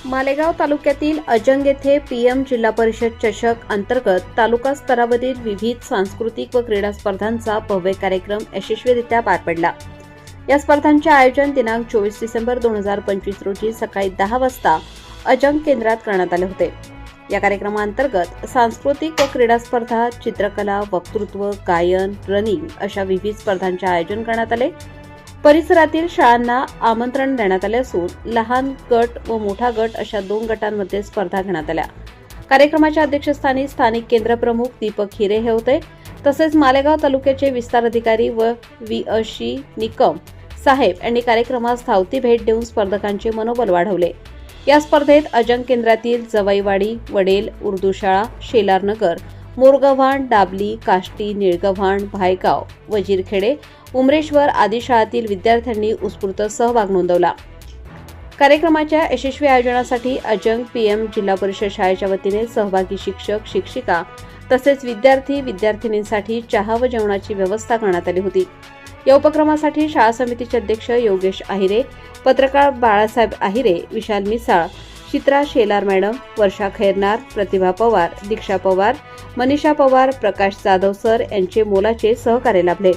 मालेगाव तालुक्यातील अजंग येथे पीएम जिल्हा परिषद चषक अंतर्गत तालुका स्तरावरील विविध सांस्कृतिक व क्रीडा स्पर्धांचा भव्य कार्यक्रम यशस्वीरित्या पार पडला। या स्पर्धांचे आयोजन दिनांक 24 डिसेंबर 2025 रोजी सकाळी 10 वाजता अजंग केंद्रात करण्यात आले होते। या कार्यक्रमांतर्गत सांस्कृतिक व क्रीडा स्पर्धा, चित्रकला, वक्तृत्व, गायन, रनिंग अशा विविध स्पर्धांचे आयोजन करण्यात आले। परिसरातील शाळांना आमंत्रण देण्यात आले असून लहान गट व मोठा गट अशा 2 गटांमध्ये स्पर्धा घेण्यात आल्या। कार्यक्रमाच्या अध्यक्षस्थानी स्थानिक केंद्रप्रमुख दीपक हिरे हे होते। तसेच मालेगाव तालुक्याचे विस्तार अधिकारी व Vअ.शी. निकम साहेब यांनी कार्यक्रमास धावती भेट देऊन स्पर्धकांचे मनोबल वाढवले। या स्पर्धेत अजंग केंद्रातील जवाईवाडी, वडेल, उर्दू शाळा, शेलारनगर, मोरगव्हाण, डाबली, काष्टी, निळगव्हाण, भायगाव, वजीरखेडे, उमरेश्वर आदी शाळांतील विद्यार्थ्यांनी उत्स्फूर्त सहभाग नोंदवला। कार्यक्रमाच्या यशस्वी आयोजनासाठी अजंग पीएम जिल्हा परिषद शाळेच्या वतीने सहभागी शिक्षक, शिक्षिका तसेच विद्यार्थी-विद्यार्थिनींसाठी चहा व जेवणाची व्यवस्था करण्यात आली होती। या उपक्रमासाठी शाळा समितीचे अध्यक्ष योगेश आहिरे, पत्रकार बाळासाहेब आहिरे, विशाल मिसाळ, चित्रा शेलार मॅडम, वर्षा खैरनार, प्रतिभा पवार, दीक्षा पवार, मनीषा पवार, प्रकाश जाधव सर यांचे मोलाचे सहकार्य लाभले।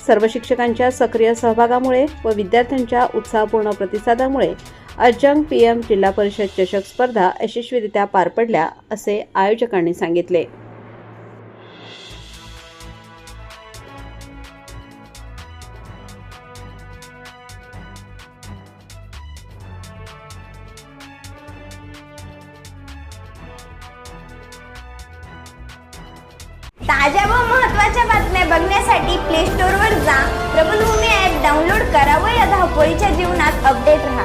सर्व शिक्षकांच्या सक्रिय सहभागामुळे व विद्यार्थ्यांच्या उत्साहपूर्ण प्रतिसादामुळे अजंग पीएम जिल्हा परिषद चषक स्पर्धा यशस्वीरित्या पार पडल्या असे आयोजकांनी सांगितले। ताज्या व महत्त्वाच्या बातम्या बघण्यासाठी प्ले स्टोअरवर जा, प्रबलभूमी ॲप डाउनलोड करा व या धावपळीच्या जीवनात अपडेट रहा।